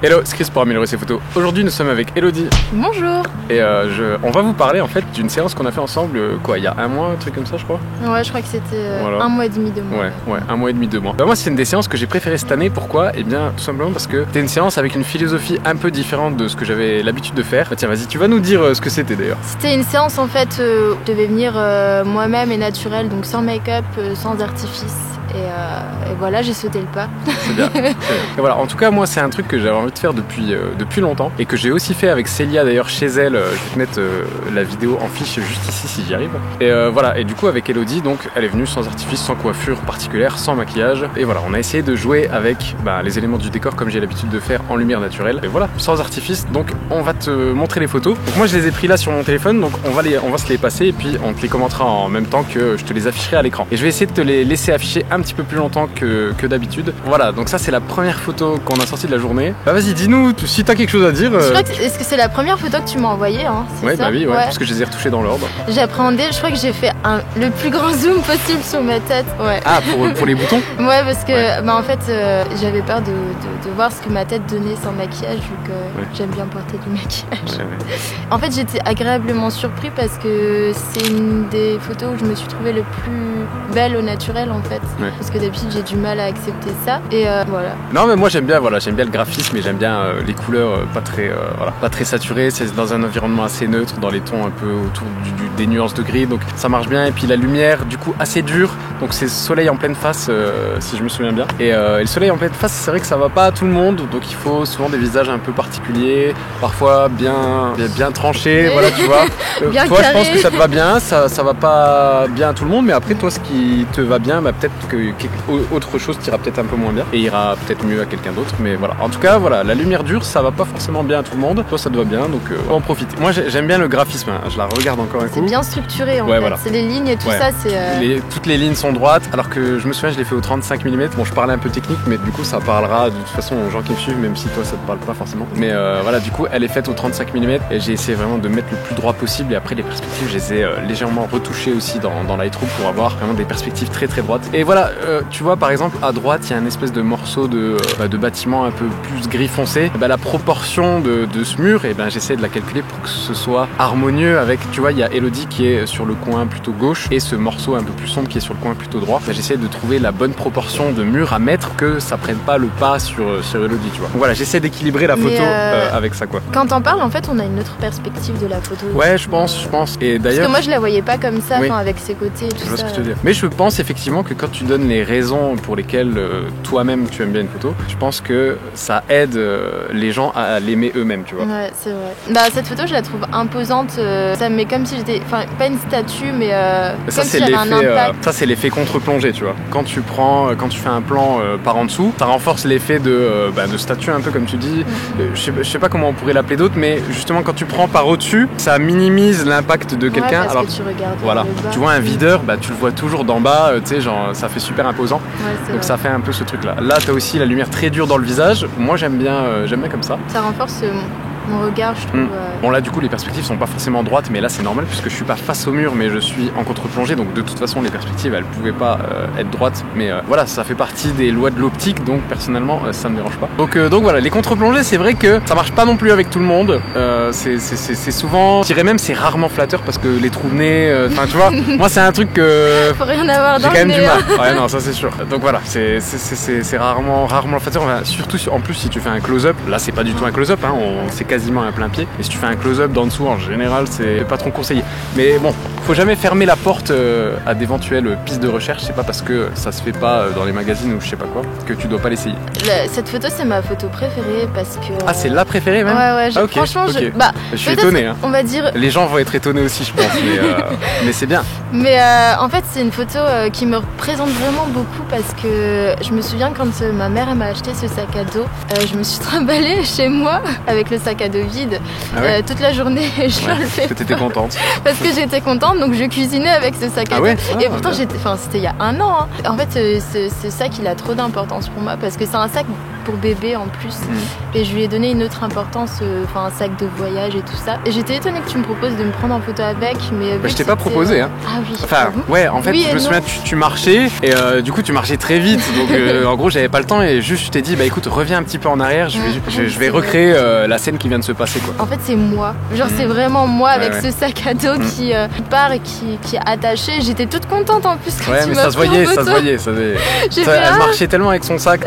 Hello, c'est Chris pour améliorer ses photos. Aujourd'hui nous sommes avec Elodie. Bonjour. Et on va vous parler en fait d'une séance qu'on a fait ensemble, il y a un mois, un truc comme ça je crois. Ouais, je crois que c'était un mois et demi, 2 mois. Ouais, un mois et demi, 2 mois. Moi c'est une des séances que j'ai préférées cette année. Pourquoi? Eh bien tout simplement parce que c'était une séance avec une philosophie un peu différente de ce que j'avais l'habitude de faire. Tiens vas-y, tu vas nous dire ce que c'était d'ailleurs. C'était une séance en fait où je devais venir moi-même et naturel, donc sans make-up, sans artifice. Et voilà, j'ai sauté le pas. C'est bien. Et voilà, en tout cas, moi, c'est un truc que j'avais envie de faire depuis longtemps et que j'ai aussi fait avec Célia d'ailleurs chez elle. Je vais te mettre la vidéo en fiche juste ici si j'y arrive. Et voilà, et du coup, avec Elodie, donc, elle est venue sans artifice, sans coiffure particulière, sans maquillage. Et voilà, on a essayé de jouer avec les éléments du décor comme j'ai l'habitude de faire en lumière naturelle. Et voilà, sans artifice. Donc, on va te montrer les photos. Donc, moi, je les ai pris là sur mon téléphone. Donc, on va se les passer et puis on te les commentera en même temps que je te les afficherai à l'écran. Et je vais essayer de te les laisser afficher un petit peu plus longtemps que d'habitude. Voilà, donc ça c'est la première photo qu'on a sortie de la journée. Bah vas-y, dis-nous si t'as quelque chose à dire. Est-ce que c'est la première photo que tu m'as envoyée Ouais, bah oui, ouais, parce que je les ai retouchées dans l'ordre. J'appréhendais, je crois que j'ai fait le plus grand zoom possible sur ma tête. Ouais. Ah, pour les boutons. Ouais, parce que en fait j'avais peur de voir ce que ma tête donnait sans maquillage, vu que j'aime bien porter du maquillage. Ouais. En fait, j'étais agréablement surpris parce que c'est une des photos où je me suis trouvée le plus belle au naturel en fait. Ouais. Parce que d'habitude j'ai du mal à accepter ça et voilà. Non mais moi j'aime bien le graphisme et j'aime bien les couleurs pas très saturées, c'est dans un environnement assez neutre, dans les tons un peu autour des nuances de gris, donc ça marche bien. Et puis la lumière du coup assez dure, donc c'est soleil en pleine face si je me souviens bien. Et le soleil en pleine face, c'est vrai que ça va pas à tout le monde, donc il faut souvent des visages un peu particuliers, parfois bien tranchés, voilà tu vois. Toi carré. Je pense que ça te va bien, ça va pas bien à tout le monde, mais après toi ce qui te va bien, peut-être que autre chose t'ira peut-être un peu moins bien et ira peut-être mieux à quelqu'un d'autre, mais voilà. En tout cas voilà, la lumière dure ça va pas forcément bien à tout le monde, toi ça te va bien, donc on va en profiter. Moi j'aime bien le graphisme, je la regarde encore un coup. C'est bien structuré en fait, voilà. C'est les lignes et tout ça, c'est toutes les lignes sont droites, alors que je me souviens je l'ai fait au 35 mm. Bon, je parlais un peu technique, mais du coup ça parlera de toute façon aux gens qui me suivent, même si toi ça te parle pas forcément, mais voilà, du coup elle est faite au 35 mm et j'ai essayé vraiment de mettre le plus droit possible, et après les perspectives je les ai légèrement retouchées aussi dans Lightroom pour avoir vraiment des perspectives très très droites. Et voilà, tu vois par exemple à droite il y a une espèce de morceau de bâtiment un peu plus gris foncé. La proportion de ce mur, et j'essaie de la calculer pour que ce soit harmonieux avec, tu vois, il y a Elodie qui est sur le coin plutôt gauche et ce morceau un peu plus sombre qui est sur le coin plutôt droit. J'essaie de trouver la bonne proportion de mur à mettre, que ça prenne pas le pas sur Elodie, tu vois. Donc voilà, j'essaie d'équilibrer la photo avec ça quoi. Quand t'en parles en fait on a une autre perspective de la photo. Ouais, je pense. Et d'ailleurs, parce que moi je la voyais pas comme ça, avec ses côtés et tout ça. Je vois ce que tu veux dire. Mais je pense effectivement que quand tu donnes les raisons pour lesquelles toi-même tu aimes bien une photo, je pense que ça aide les gens à l'aimer eux-mêmes, tu vois. Ouais, c'est vrai. Cette photo je la trouve imposante, ça me met comme si j'étais, enfin pas une statue, mais ça, comme si j'avais un impact. Ça c'est l'effet contre-plongée, tu vois. Quand tu fais un plan par en dessous, ça renforce l'effet de statue un peu comme tu dis. Je sais pas comment on pourrait l'appeler d'autre, mais justement quand tu prends par au-dessus, ça minimise l'impact de quelqu'un. Ouais, alors que tu regardes voilà, tu vois un videur, tu le vois toujours d'en bas, tu sais, genre ça fait super imposant. Ouais, donc ça fait un peu ce truc là. Là t'as aussi la lumière très dure dans le visage. Moi j'aime bien comme ça. Ça renforce mon regard, je trouve. Bon là du coup les perspectives sont pas forcément droites, mais là c'est normal puisque je suis pas face au mur mais je suis en contre-plongée, donc de toute façon les perspectives elles pouvaient pas être droites, mais voilà, ça fait partie des lois de l'optique, donc personnellement ça me dérange pas. Donc voilà, les contre-plongées c'est vrai que ça marche pas non plus avec tout le monde, c'est souvent, je dirais même c'est rarement flatteur parce que les trous de nez, enfin tu vois, moi c'est un truc que faut rien avoir dans j'ai quand même le du nez, mal. Ouais non, ça c'est sûr. Donc voilà, c'est rarement flatteur, enfin, surtout en plus si tu fais un close-up, là c'est pas du tout un close-up, c'est quasiment un plein pied, et si tu fais un close-up d'en dessous en général c'est pas trop conseillé, mais bon, faut jamais fermer la porte à d'éventuelles pistes de recherche. C'est pas parce que ça se fait pas dans les magazines ou je sais pas quoi que tu dois pas l'essayer. Cette photo c'est ma photo préférée parce que c'est la préférée même. Ouais, okay, franchement okay. Je suis étonné on va dire, les gens vont être étonnés aussi je pense, mais c'est bien. Mais en fait c'est une photo qui me représente vraiment beaucoup parce que je me souviens quand ma mère elle m'a acheté ce sac à dos, je me suis trimballée chez moi avec le sac à dos vide toute la journée. Je le fais. T'étais contente. Parce que j'étais contente, donc je cuisinais avec ce sac à dos. Et pourtant c'était il y a un an. En fait ce sac il a trop d'importance pour moi parce que c'est un sac pour bébé en plus. Et je lui ai donné une autre importance, un sac de voyage et tout ça. Et j'étais étonnée que tu me proposes de me prendre en photo avec, mais je t'ai pas proposé, hein. Ah oui. Enfin, ouais, en fait, oui je me souviens, tu marchais et du coup, tu marchais très vite. Donc, en gros, j'avais pas le temps et juste, je t'ai dit, bah écoute, reviens un petit peu en arrière. Je vais recréer la scène qui vient de se passer, quoi. En fait, c'est moi. Genre, c'est vraiment moi avec ce sac à dos qui part et qui est attaché. J'étais toute contente en plus quand tu m'as ça se voyait. Elle marchait tellement avec son sac,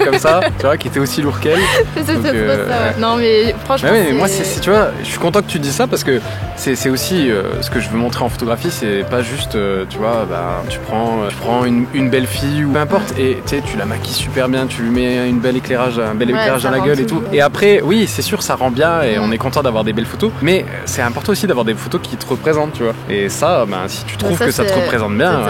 comme ça, tu vois, qui était aussi lourd qu'elle. C'est trop ça, ouais. Non, mais franchement. Mais moi, tu vois, je suis content que tu dises ça parce que c'est aussi ce que je veux montrer en photographie. C'est pas juste, tu vois, tu prends une belle fille ou peu importe et tu la maquilles super bien, tu lui mets un bel éclairage dans la gueule et tout. Et après, oui, c'est sûr, ça rend bien et on est content d'avoir des belles photos. Mais c'est important aussi d'avoir des photos qui te représentent, tu vois. Et ça, si tu trouves que ça te représente bien,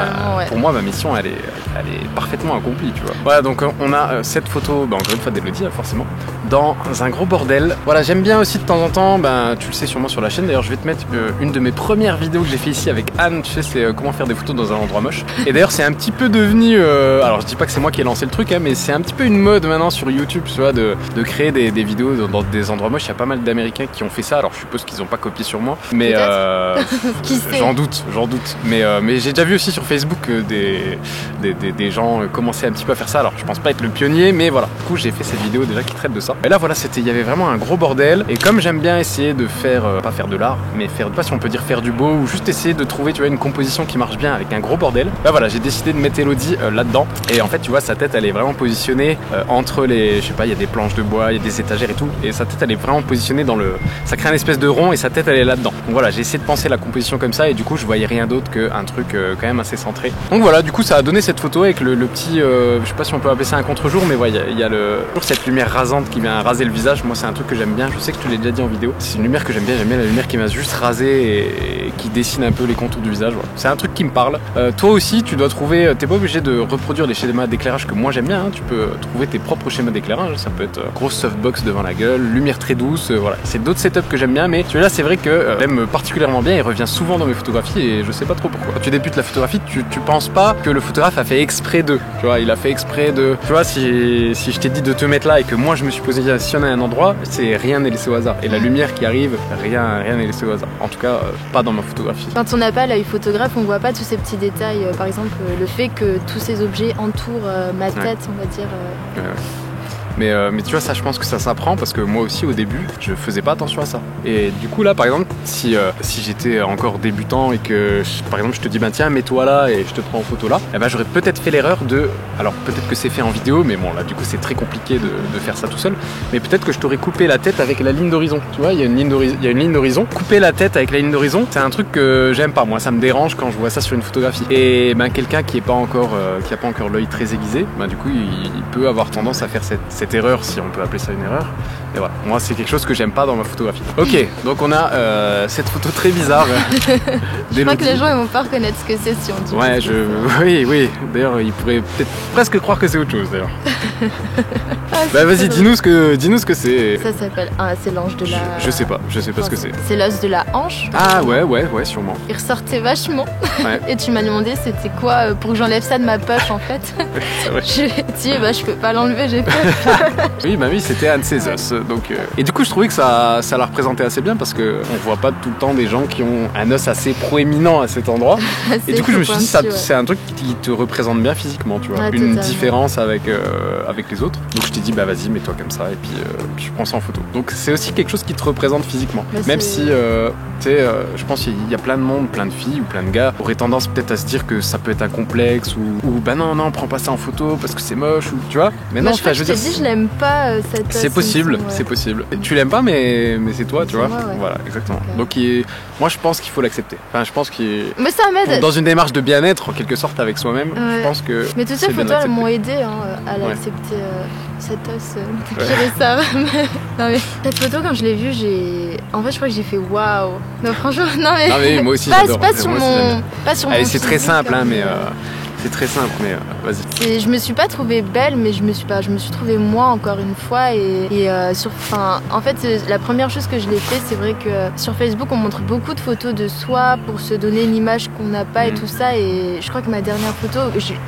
pour moi, ma mission, elle est parfaitement accomplie, tu vois. Voilà, donc on a cette photo, encore une fois d'Elodie, forcément, dans un gros bordel. Voilà, j'aime bien aussi de temps en temps, tu le sais sûrement sur la chaîne, d'ailleurs je vais te mettre une de mes premières vidéos que j'ai fait ici avec Anne, tu sais, c'est comment faire des photos dans un endroit moche. Et d'ailleurs c'est un petit peu devenu, alors je dis pas que c'est moi qui ai lancé le truc, mais c'est un petit peu une mode maintenant sur YouTube, tu vois, de créer des vidéos dans des endroits moches. Il y a pas mal d'Américains qui ont fait ça, alors je suppose qu'ils ont pas copié sur moi, mais j'en doute. Mais j'ai déjà vu aussi sur Facebook des gens commencer un petit peu à faire ça. Alors je pense pas être le pionnier, mais voilà. Du coup j'ai fait cette vidéo déjà qui traite de ça. Et là voilà, il y avait vraiment un gros bordel. Et comme j'aime bien essayer de faire, pas faire de l'art, mais pas si on peut dire faire du beau, ou juste essayer de trouver, tu vois, une composition qui marche bien avec un gros bordel. Là voilà, j'ai décidé de mettre Elodie là-dedans. Et en fait tu vois, sa tête elle est vraiment positionnée entre les, je sais pas, il y a des planches de bois, il y a des étagères et tout. Et sa tête elle est vraiment positionnée dans ça crée un espèce de rond et sa tête elle est là-dedans. Donc voilà, j'ai essayé de penser la composition comme ça et du coup je voyais rien d'autre qu'un truc quand même assez centré. Donc voilà, du coup ça a donné cette photo avec le petit, je sais pas si on peut appeler ça un contre-jour, mais voilà, il y a toujours cette lumière rasante qui vient raser le visage. Moi c'est un truc que j'aime bien, je sais que tu l'as déjà dit en vidéo. C'est une lumière que j'aime bien la lumière qui vient juste raser et qui dessine un peu les contours du visage. Voilà. C'est un truc qui me parle. Toi aussi tu dois trouver, t'es pas obligé de reproduire les schémas d'éclairage que moi j'aime bien, hein. Tu peux trouver tes propres schémas d'éclairage, ça peut être grosse softbox devant la gueule, lumière très douce, voilà. C'est d'autres setups que j'aime bien, mais celui-là c'est vrai que j'aime particulièrement bien, il revient souvent dans mes photographies et je sais pas trop pourquoi. Quand tu débutes la photographie, tu penses pas que le photographe a fait exprès de, tu vois, il a fait exprès de, tu vois, si je t'ai dit de te mettre là et que moi je me suis positionné à un endroit, c'est rien n'est laissé au hasard. Et la lumière qui arrive, rien n'est laissé au hasard. En tout cas, pas dans ma photographie. Quand on n'a pas l'œil photographe, on voit pas tous ces petits détails. Par exemple, le fait que tous ces objets entourent ma tête, on va dire. Mais tu vois, ça je pense que ça s'apprend parce que moi aussi au début je faisais pas attention à ça. Et du coup là par exemple si j'étais encore débutant et que par exemple je te dis tiens mets-toi là et je te prends en photo là, j'aurais peut-être fait l'erreur de, alors peut-être que c'est fait en vidéo mais bon là du coup c'est très compliqué de faire ça tout seul, mais peut-être que je t'aurais coupé la tête avec la ligne d'horizon. Tu vois, il y a une ligne d'horizon, couper la tête avec la ligne d'horizon, c'est un truc que j'aime pas, moi ça me dérange quand je vois ça sur une photographie. Et quelqu'un qui a pas encore l'œil très aiguisé, du coup il peut avoir tendance à faire cette erreur, si on peut appeler ça une erreur. Et voilà, moi c'est quelque chose que j'aime pas dans ma photographie. Ok, donc on a cette photo très bizarre. Je crois que les gens ils vont pas reconnaître ce que c'est si on dit. Ouais, oui. D'ailleurs, ils pourraient peut-être presque croire que c'est autre chose d'ailleurs. Vas-y, dis-nous ce que c'est. Ça s'appelle, c'est l'ange de la. Je sais pas ce que c'est. C'est l'os de la hanche. Ah ouais, sûrement. Il ressortait vachement. Ouais. Et tu m'as demandé c'était quoi pour que j'enlève ça de ma poche en fait. C'est vrai. Je lui ai dit je peux pas l'enlever, j'ai peur. Oui, c'était un de ses os. Donc, et du coup, je trouvais que ça la représentait assez bien parce que on voit pas tout le temps des gens qui ont un os assez proéminent à cet endroit. Et du coup, je me suis dit, c'est un truc qui te représente bien physiquement, tu vois, une différence avec les autres. Donc, je t'ai dit, vas-y, mets-toi comme ça, et puis je prends ça en photo. Donc, c'est aussi quelque chose qui te représente physiquement. Même si, tu sais, je pense qu'il y a plein de monde, plein de filles ou plein de gars auraient tendance peut-être à se dire que ça peut être un complexe ou non, prends pas ça en photo parce que c'est moche, ou tu vois. Mais non, je veux dire, je l'aime pas cette. C'est possible. Tu l'aimes pas, mais c'est toi, tu vois. Moi, ouais. Voilà, exactement. Okay. Donc, moi, je pense qu'il faut l'accepter. Enfin, je pense qu'il. Mais ça m'aide. Dans une démarche de bien-être, en quelque sorte, avec soi-même, je pense que. Mais toutes ces photos, elles m'ont aidé à l'accepter. Cet os ça. Non mais cette photo, quand je l'ai vue, en fait je crois que j'ai fait waouh. Non franchement, non mais moi aussi pas j'adore. sur mon c'est très simple, mais c'est très simple, mais vas-y. Je me suis pas trouvée belle, mais je me suis trouvée moi encore une fois. En fait, la première chose que je l'ai fait, c'est vrai que sur Facebook, on montre beaucoup de photos de soi pour se donner une image qu'on n'a pas et tout ça. Et je crois que ma dernière photo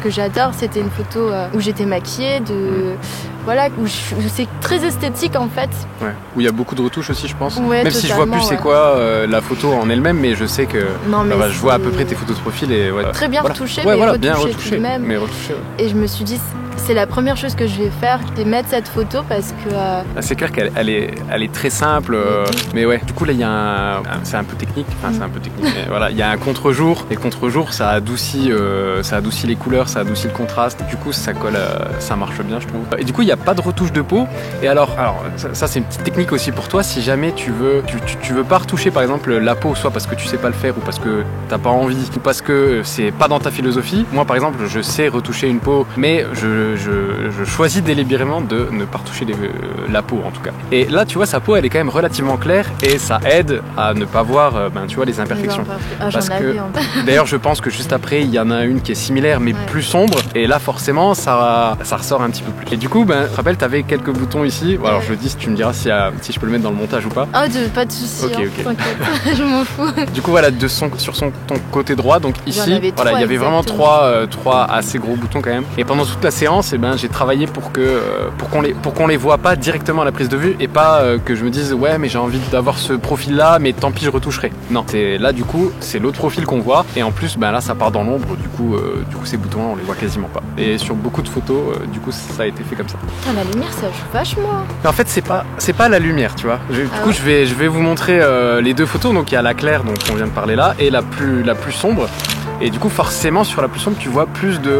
que j'adore, c'était une photo où j'étais maquillée, voilà, où c'est très esthétique en fait. Ouais. Où il y a beaucoup de retouches aussi, je pense. Ouais, même si je vois plus c'est quoi la photo en elle-même, mais je sais que je vois à peu près tes photos de profil et très bien retouchées, bien retouchées, même. Et je me suis dit, c'est la première chose que je vais faire, c'est mettre cette photo parce que. C'est clair qu'elle est très simple, mais ouais. Du coup là il y a c'est un peu technique, c'est un peu technique. Mais voilà, il y a un contre-jour. Et contre-jour, ça adoucit les couleurs, ça adoucit le contraste. Du coup ça colle, ça marche bien, je trouve. Et du coup il n'y a pas de retouche de peau. Et alors ça c'est une petite technique aussi pour toi. Si jamais tu veux pas retoucher par exemple la peau, soit parce que tu sais pas le faire ou parce que t'as pas envie ou parce que c'est pas dans ta philosophie. Moi par exemple je sais retoucher une peau, mais je choisis délibérément de ne pas retoucher la peau en tout cas. Et là tu vois sa peau elle est quand même relativement claire et ça aide à ne pas voir tu vois les imperfections. Parce que d'ailleurs je pense que juste après il y en a une qui est similaire mais plus sombre et là forcément ça ressort un petit peu plus. Et du coup tu te rappelles t'avais quelques boutons ici. Bon, alors je le dis, tu me diras si je peux le mettre dans le montage ou pas. Pas de soucis. Ok. T'inquiète, je m'en fous. Du coup voilà sur ton côté droit donc ici il y avait vraiment trois assez gros boutons quand même. Et pendant toute la séance j'ai travaillé pour qu'on les voit pas directement à la prise de vue et pas que je me dise ouais mais j'ai envie d'avoir ce profil là mais tant pis je retoucherai. Non, c'est là du coup c'est l'autre profil qu'on voit et en plus là ça part dans l'ombre du coup ces boutons là on les voit quasiment pas. Et sur beaucoup de photos du coup ça a été fait comme ça. La lumière ça joue vachement. Mais en fait c'est pas la lumière tu vois. Du coup je vais vous montrer les deux photos. Donc il y a la claire dont on vient de parler là et la plus sombre. Et du coup forcément sur la plus sombre tu vois plus de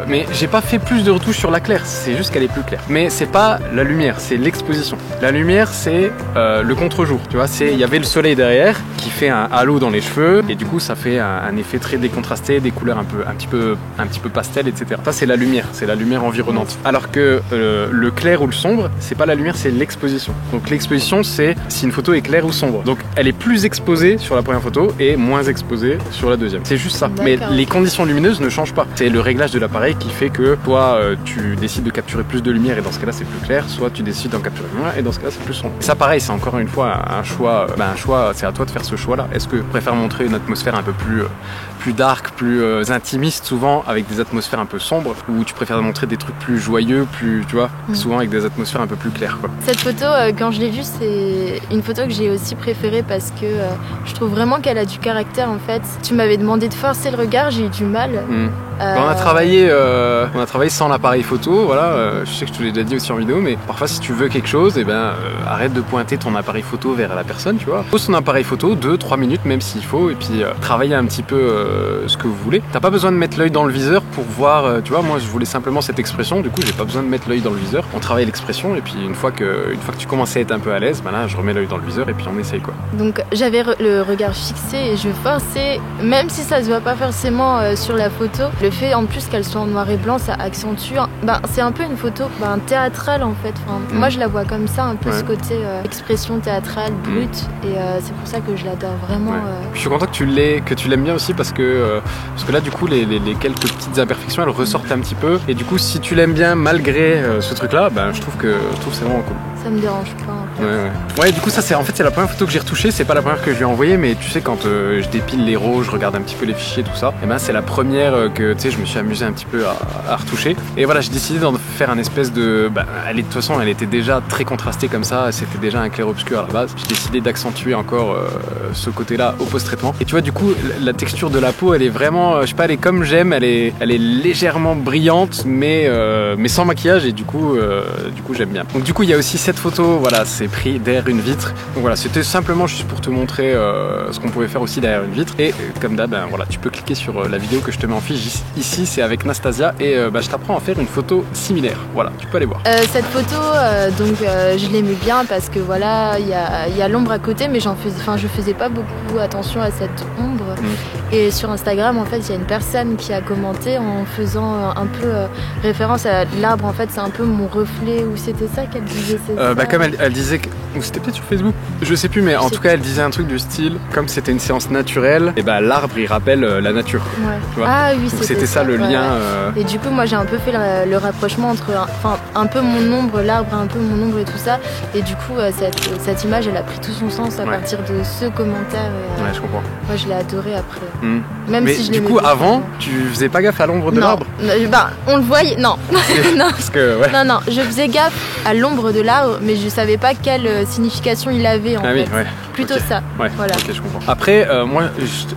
mais j'ai pas fait plus de retouches sur la claire, c'est juste qu'elle est plus claire. Mais c'est pas la lumière, c'est l'exposition. La lumière c'est le contre-jour, tu vois, il y avait le soleil derrière qui fait un halo dans les cheveux et du coup ça fait un effet très décontrasté, des couleurs un petit peu pastel, etc. Ça c'est la lumière environnante. Alors que le clair ou le sombre, c'est pas la lumière, c'est l'exposition. Donc l'exposition c'est si une photo est claire ou sombre. Donc elle est plus exposée sur la première photo et moins exposée sur la deuxième. C'est juste ça. Mais les conditions lumineuses ne changent pas. C'est le réglage de l'appareil qui fait que toi tu décides de capturer plus de lumière et dans ce cas-là c'est plus clair, soit tu décides d'en capturer moins et dans ce cas-là c'est plus sombre. Et ça pareil, c'est encore une fois un choix, c'est à toi de faire ce choix-là. Est-ce que tu préfères montrer une atmosphère un peu plus dark, plus intimiste souvent avec des atmosphères un peu sombres ou tu préfères montrer des trucs plus joyeux, plus tu vois, souvent avec des atmosphères un peu plus claires quoi. Cette photo quand je l'ai vue c'est une photo que j'ai aussi préférée parce que je trouve vraiment qu'elle a du caractère en fait. Tu m'avais demandé de forcer le regard, j'ai eu du mal. On a travaillé sans l'appareil photo, voilà. Je sais que je te l'ai déjà dit aussi en vidéo, mais parfois si tu veux quelque chose, arrête de pointer ton appareil photo vers la personne, tu vois. Pose ton appareil photo 2-3 minutes même s'il faut, et puis travailler un petit peu ce que vous voulez. T'as pas besoin de mettre l'œil dans le viseur pour voir, tu vois. Moi je voulais simplement cette expression, du coup j'ai pas besoin de mettre l'œil dans le viseur. On travaille l'expression et puis une fois que tu commences à être un peu à l'aise, là je remets l'œil dans le viseur et puis on essaye quoi. Donc j'avais le regard fixé et je forçais, même si ça se voit pas forcément sur la photo. Le fait en plus qu'elle soit en noir et blanc, ça accentue. C'est un peu une photo théâtrale en fait. Moi je la vois comme ça, un peu ce côté expression théâtrale, brute. Et c'est pour ça que je l'adore vraiment. Je suis content que tu l'aimes bien aussi parce que là du coup les quelques petites imperfections elles ressortent un petit peu. Et du coup si tu l'aimes bien malgré ce truc là, je trouve que c'est vraiment cool. Ça me dérange pas. En fait. Ouais, du coup ça c'est la première photo que j'ai retouchée. C'est pas la première que je lui ai envoyée, mais tu sais quand je dépile les RAW, je regarde un petit peu les fichiers tout ça. Et c'est la première que tu sais je me suis amusé un petit peu à retoucher. Et voilà, j'ai décidé d'en faire un espèce de de toute façon elle était déjà très contrastée comme ça, c'était déjà un clair-obscur à la base. J'ai décidé d'accentuer encore ce côté-là au post-traitement. Et tu vois du coup la texture de la peau elle est vraiment, je sais pas, elle est comme j'aime, elle est légèrement brillante mais sans maquillage et du coup j'aime bien. Donc du coup il y a aussi cette photo, voilà, c'est pris derrière une vitre. Donc voilà, c'était simplement juste pour te montrer ce qu'on pouvait faire aussi derrière une vitre. Et comme d'hab, voilà, tu peux cliquer sur la vidéo que je te mets en fiche ici, c'est avec Nastasia et je t'apprends à faire une photo similaire. Voilà, tu peux aller voir. Cette photo, je l'aimais bien parce que voilà, il y a l'ombre à côté, mais je faisais pas beaucoup attention à cette ombre. Et sur Instagram, en fait, il y a une personne qui a commenté en faisant un peu référence à l'arbre. En fait, c'est un peu mon reflet, ou c'était ça qu'elle disait. Comme elle disait que ou c'était peut-être sur Facebook, je sais plus, mais en tout cas elle disait un truc du style, comme c'était une séance naturelle, et bah l'arbre il rappelle la nature. Ouais. Tu vois, ah oui, c'était ça le lien. Et du coup moi j'ai un peu fait le rapprochement entre un peu mon ombre, l'arbre, un peu mon ombre et tout ça. Et du coup cette image elle a pris tout son sens à partir de ce commentaire. Ouais, je comprends. Moi je l'ai adoré après. Même mais si je du coup avant tu faisais pas gaffe à l'ombre de l'arbre? Bah on le voyait, non. non. Parce que, non, je faisais gaffe à l'ombre de l'arbre, mais je savais pas quelle signification il avait en fait. Oui, ouais. Plutôt ça. Ouais, voilà. Ok, je comprends. Après, moi,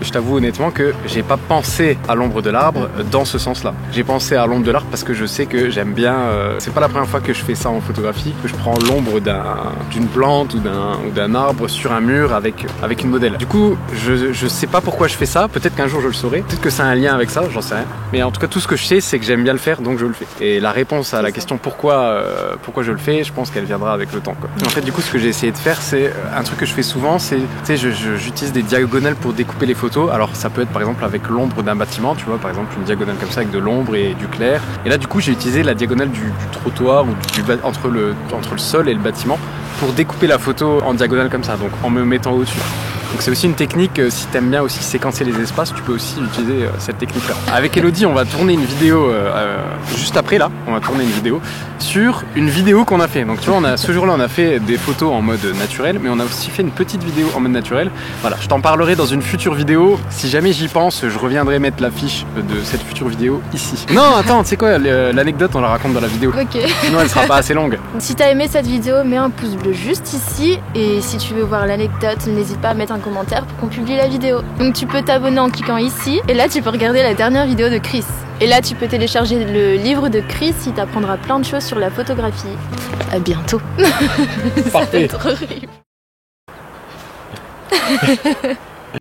je t'avoue honnêtement que j'ai pas pensé à l'ombre de l'arbre dans ce sens-là. J'ai pensé à l'ombre de l'arbre parce que je sais que j'aime bien. C'est pas la première fois que je fais ça en photographie, que je prends l'ombre d'une plante ou d'un arbre sur un mur avec une modèle. Du coup, je sais pas pourquoi je fais ça. Peut-être qu'un jour je le saurai. Peut-être que ça a un lien avec ça, j'en sais rien. Mais en tout cas, tout ce que je sais, c'est que j'aime bien le faire, donc je le fais. Et la réponse à la question pourquoi je le fais, je pense qu'elle viendra avec le temps, quoi. En fait, du coup, ce que j'ai essayé de faire, c'est un truc que je fais souvent, c'est, tu sais, j'utilise des diagonales pour découper les photos. Alors, ça peut être par exemple avec l'ombre d'un bâtiment, tu vois, par exemple une diagonale comme ça avec de l'ombre et du clair. Et là, du coup, j'ai utilisé la diagonale du trottoir ou entre le sol et le bâtiment pour découper la photo en diagonale comme ça, donc en me mettant au-dessus. Donc c'est aussi une technique, si t'aimes bien aussi séquencer les espaces, tu peux aussi utiliser cette technique-là. Avec Elodie, on va tourner une vidéo juste après là, on va tourner une vidéo sur une vidéo qu'on a fait. Donc tu vois, ce jour-là, on a fait des photos en mode naturel, mais on a aussi fait une petite vidéo en mode naturel. Voilà, je t'en parlerai dans une future vidéo. Si jamais j'y pense, je reviendrai mettre l'affiche de cette future vidéo ici. Non, attends, tu sais quoi, l'anecdote, on la raconte dans la vidéo. Ok. Sinon, elle sera pas assez longue. Si t'as aimé cette vidéo, mets un pouce bleu juste ici. Et si tu veux voir l'anecdote, n'hésite pas à mettre un commentaire pour qu'on publie la vidéo. Donc tu peux t'abonner en cliquant ici. Et là, tu peux regarder la dernière vidéo de Chris. Et là, tu peux télécharger le livre de Chris, il t'apprendra plein de choses sur la photographie. À bientôt. Parfait. Ça va être horrible.